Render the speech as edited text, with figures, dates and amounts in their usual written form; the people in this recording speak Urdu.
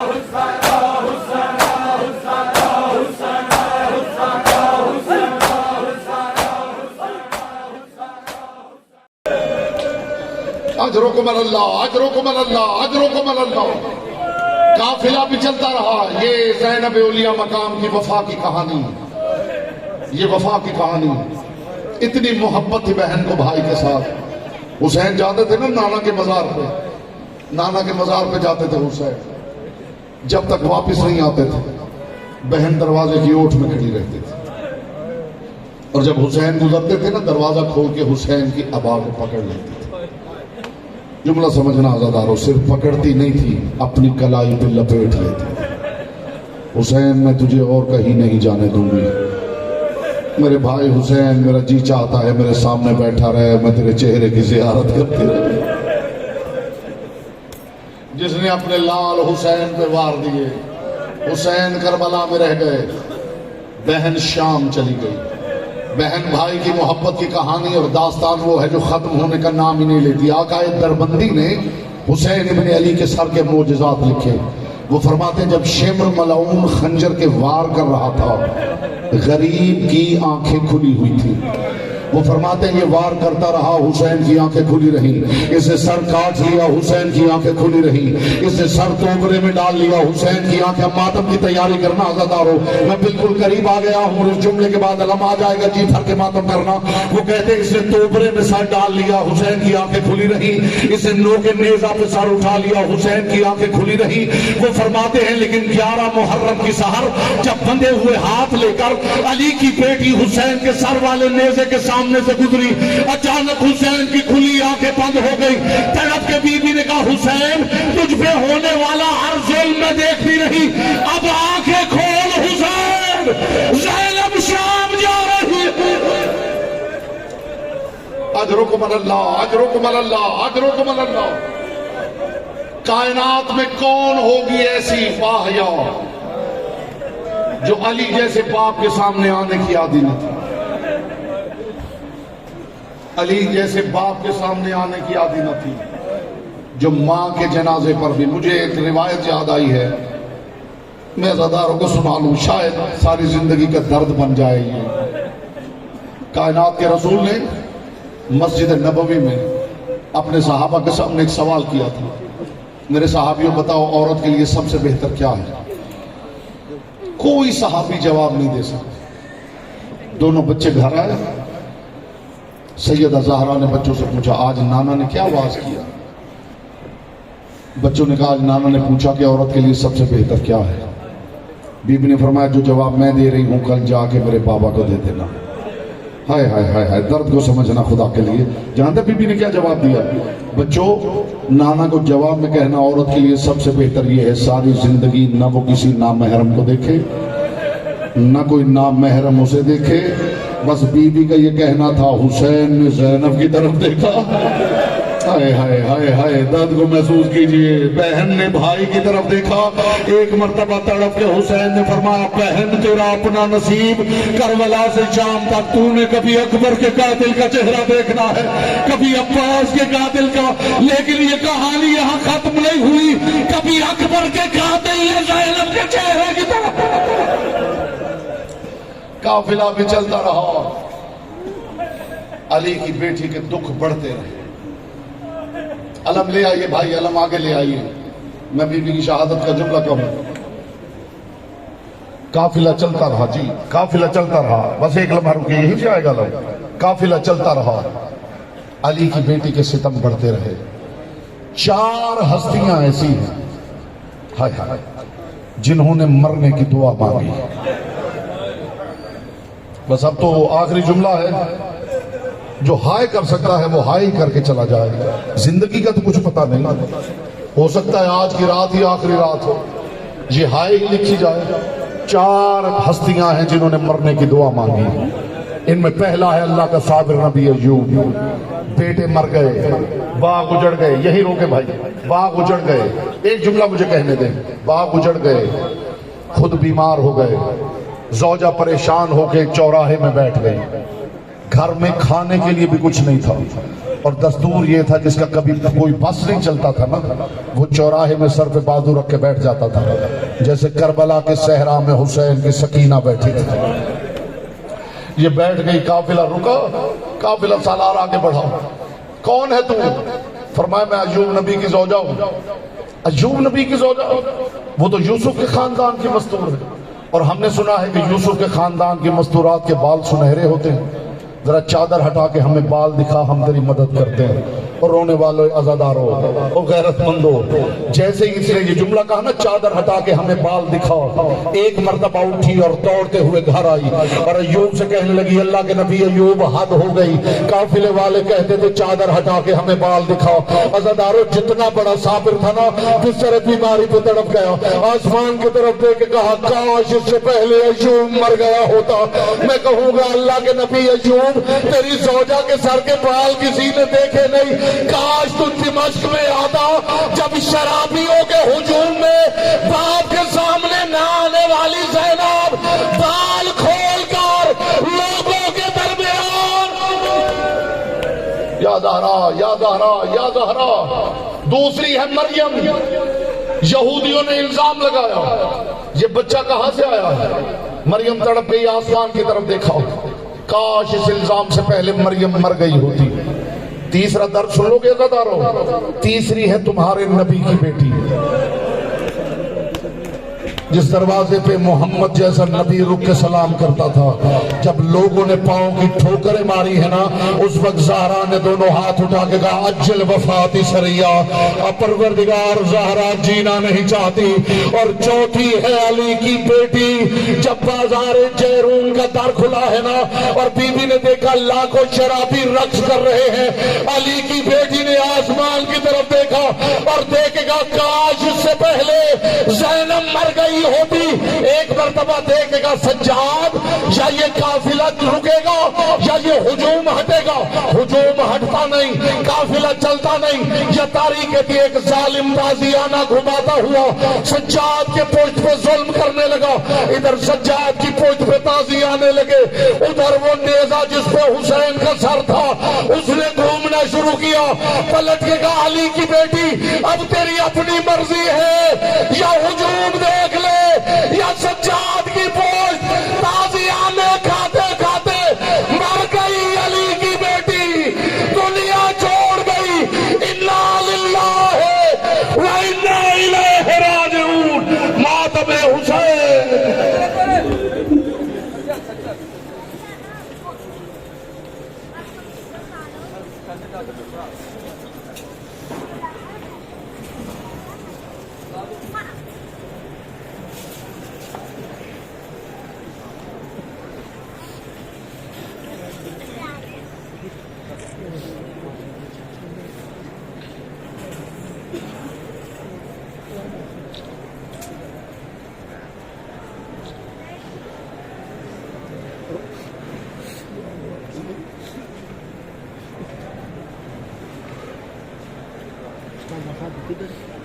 اجرکم اللہ اجرکم اللہ اجرکم اللہ۔ قافلہ بھی چلتا رہا۔ یہ زینب اولیاء مقام کی وفا کی کہانی، یہ وفا کی کہانی۔ اتنی محبت تھی بہن کو بھائی کے ساتھ۔ حسین جاتے تھے نا نانا کے مزار پہ، نانا کے مزار پہ جاتے تھے حسین، جب تک واپس نہیں آتے تھے بہن دروازے کی اوٹ میں کھڑی رہتی تھی، اور جب حسین گزرتے تھے نا دروازہ کھول کے حسین کی ابا کو پکڑ لیتی تھی۔ جملہ سمجھنا آزادارو، صرف پکڑتی نہیں تھی، اپنی کلائی پہ لپیٹ لیتی۔ حسین میں تجھے اور کہیں نہیں جانے دوں گی، میرے بھائی حسین، میرا جی چاہتا ہے میرے سامنے بیٹھا رہے، میں تیرے چہرے کی زیارت کرتی رہے۔ جس نے اپنے لال حسین پہ وار دیے، حسین کربلا میں رہ گئے، بہن شام چلی گئی۔ بہن بھائی کی محبت کی کہانی اور داستان وہ ہے جو ختم ہونے کا نام ہی نہیں لیتی۔ آقا دربندی نے حسین ابن علی کے سر کے معجزات لکھے۔ وہ فرماتے ہیں جب شمر ملعون خنجر کے وار کر رہا تھا، غریب کی آنکھیں کھلی ہوئی تھی۔ وہ فرماتے ہیں یہ وار کرتا رہا، حسین کی آنکھیں کھلی رہیں۔ اسے سر کاٹ لیا، حسین کی آنکھیں کھلی رہیں۔ اسے سر توبرے میں ڈال لیا، حسین کی آنکھیں۔ ماتم کی تیاری کرنا عزادارو، میں بالکل قریب آ گیا ہوں، اس جملے کے بعد علم آ جائے گا جی بھر کے ماتم کرنا۔ وہ کہتے ہیں اسے توبرے میں سر ڈال لیا، حسین کی آنکھیں کھلی رہیں۔ اسے نو کے نیزہ پہ سر اٹھا لیا، حسین کی آنکھیں کھلی رہیں۔ وہ فرماتے ہیں لیکن 11 محرم کی سحر جب بندے ہوئے ہاتھ لے کر علی کی بیٹی حسین کے سر والے نیزے کے سامنے سے گزری، اچانک حسین کی کھلی آنکھیں بند ہو گئی۔ تڑپ کے بی بی نے کہا حسین تجھ پہ ہونے والا ہر ظلم میں دیکھتی رہی، اب آنکھیں کھول حسین، زینب شام جا رہی ہے۔ اجرکم اللہ اجرکم اللہ اجرکم اللہ۔ کائنات میں کون ہوگی ایسی فاحیہ جو علی جیسے باپ کے سامنے آنے کی عادی نہ تھی، علی جیسے باپ کے سامنے آنے کی عادی نہ تھی، جو ماں کے جنازے پر بھی۔ مجھے ایک روایت یاد آئی ہے، میں عزاداروں کو سنا لوں، شاید ساری زندگی کا درد بن جائے یہ۔ کائنات کے رسول نے مسجد نبوی میں اپنے صحابہ کے سامنے ایک سوال کیا تھا، میرے صحابیوں بتاؤ عورت کے لیے سب سے بہتر کیا ہے؟ کوئی صحابی جواب نہیں دے سکتے۔ دونوں بچے گھر آئے، سیدہ زہرا نے بچوں سے پوچھا آج نانا نے کیا واز کیا؟ بچوں نے کہا آج نانا نے پوچھا کہ عورت کے لیے سب سے بہتر کیا ہے؟ بی بی نے فرمایا جو جواب میں دے رہی ہوں کل جا کے میرے بابا کو دے دینا۔ ہائے ہائے ہائے ہائے، درد کو سمجھنا خدا کے لیے۔ جانتے بی بی نے کیا جواب دیا؟ بچوں نانا کو جواب میں کہنا عورت کے لیے سب سے بہتر یہ ہے ساری زندگی نہ وہ کسی نامحرم کو دیکھے، نہ کوئی نامحرم اسے دیکھے، بس بی بی کا یہ کہنا تھا حسین نے زینب کی طرف دیکھا۔ ہائے ہائے ہائے ہائے، درد کو محسوس کیجئے۔ بہن نے بھائی کی طرف دیکھا، ایک مرتبہ تڑپ کے حسین نے فرمایا بہن تیرا اپنا نصیب، کربلا سے شام تک تو نے کبھی اکبر کے قاتل کا چہرہ دیکھنا ہے، کبھی عباس کے قاتل کا، لیکن یہ کہانی یہاں ختم نہیں ہوئی، کبھی اکبر کے قاتل نے زینب کے چہرے کی طرف۔ قافلہ بھی چلتا رہا، علی کی بیٹی کے دکھ بڑھتے رہے۔ علم لے آئیے بھائی، علم آگے لے آئیے، میں بی بی کی شہادت کا جملہ کہوں۔ قافلہ چلتا رہا، جی قافلہ چلتا رہا، بس ایک لمحہ رکیے یہی سے آئے گا لو۔ قافلہ چلتا رہا، علی کی بیٹی کے ستم بڑھتے رہے۔ 4 ہستیاں ایسی ہیں ہائے ہائے جنہوں نے مرنے کی دعا مانگی۔ بس اب تو آخری جملہ ہے، جو ہائے کر سکتا ہے وہ ہائے ہی کر کے چلا جائے گا۔ زندگی کا تو کچھ پتہ نہیں، ہو سکتا ہے آج کی رات ہی آخری رات ہو، یہ ہائے ہی لکھی جائے۔ 4 ہستیاں ہیں جنہوں نے مرنے کی دعا مانگی۔ ان میں پہلا ہے اللہ کا صابر نبی ایوب۔ بیٹے مر گئے، باغ اجڑ گئے، یہی روکے بھائی، باغ اجڑ گئے۔ ایک جملہ مجھے کہنے دیں، باغ اجڑ گئے، خود بیمار ہو گئے، زوجہ پریشان ہو کے چوراہے میں بیٹھ گئی، گھر میں کھانے کے لیے بھی کچھ نہیں تھا، اور دستور یہ تھا جس کا کبھی کوئی بس نہیں چلتا تھا نا، وہ چوراہے میں سر پہ بازو رکھ کے بیٹھ جاتا تھا، جیسے کربلا کے صحرا میں حسین کی سکینہ بیٹھی تھی۔ یہ بیٹھ گئی، قافلہ رکا، قافلہ سالار آگے بڑھا۔ کون ہے تو؟ فرمایا میں ایوب نبی کی زوجہ ہوں۔ ایوب نبی کی زوجہ؟ وہ تو یوسف کے خاندان کی مستور ہے، اور ہم نے سنا ہے کہ یوسف کے خاندان کی مستورات کے بال سنہرے ہوتے ہیں۔ ذرا چادر ہٹا کے ہمیں بال دکھا، ہم تیری مدد کرتے ہیں۔ اور رونے والوں عزاداروں اور غیرت مندوں، جیسے ہی اس نے یہ جملہ کہا نا چادر ہٹا کے ہمیں بال دکھا، ایک مرتبہ اٹھی اور دوڑتے ہوئے گھر آئی اور ایوب سے کہنے لگی اللہ کے نبی ایوب حد ہو گئی۔ قافلے والے کہتے تھے چادر ہٹا کے ہمیں بال دکھاؤ۔ عزاداروں جتنا بڑا صابر تھا نا جس طرح بیماری پہ تڑپ گیا، آسمان کی طرف دیکھ کے کہا کاش اس سے پہلے ایوب مر گیا ہوتا۔ میں کہوں گا اللہ کے نبی ایوب تیری زوجہ کے سر کے بال کسی نے دیکھے نہیں، کاش تو دمشق میں آتا جب شرابیوں کے ہجوم میں باپ کے سامنے نہ آنے والی زینب بال کھول کر لوگوں کے درمیان یا زہرا یا زہرا یا زہرا۔ دوسری ہے مریم، یہودیوں نے الزام لگایا یہ بچہ کہاں سے آیا ہے؟ مریم تڑپ گئی، آسمان کی طرف دیکھا، کاش اس الزام سے پہلے مریم مر گئی ہوتی۔ تیسرا درد سن لو گے عزادارو، تیسری ہے تمہارے نبی کی بیٹی، جس دروازے پہ محمد جیسا نبی رک کے سلام کرتا تھا۔ جب لوگوں نے پاؤں کی ٹھوکریں ماری ہے نا، اس وقت زہرا نے دونوں ہاتھ اٹھا کے کہا اجل وفاتی سریا، پروردگار زہرا جینا نہیں چاہتی۔ اور چوتھی ہے علی کی بیٹی، جب بازار جیرون کا در کھلا ہے نا اور بی بی نے دیکھا لاکھوں شرابی رقص کر رہے ہیں، علی کی بیٹی نے آسمان کی طرف دیکھا اور دیکھے گا کاش اس سے پہلے زینب مر گئی ہوتی۔ ایک مرتبہ دیکھے گا سجاد یا یہ قافلہ رکے گا یا یہ ہجوم ہٹے گا، ہجوم ہٹتا نہیں، قافلہ چلتا نہیں، یا تاریخ کی ایک ظالم تازیانہ گھماتا ہوا سجاد کے پشت پہ ظلم کرنے لگا، ادھر سجاد کی پشت پہ تازی آنے لگے، ادھر وہ نیزہ جس پہ حسین کا سر تھا اس نے گھومنا شروع کیا۔ پلٹ کے کہا علی کی بیٹی اب تیری اپنی مرضی ہے، یا ہجوم دیکھ لے یا سجاد کی پوچھ۔ تازیانے کھاتے کھاتے مر گئی علی کی بیٹی، دنیا چھوڑ گئی۔ انا للہ و انا الیہ راجعون، ماتم حسین۔ Mas a rádio, tudo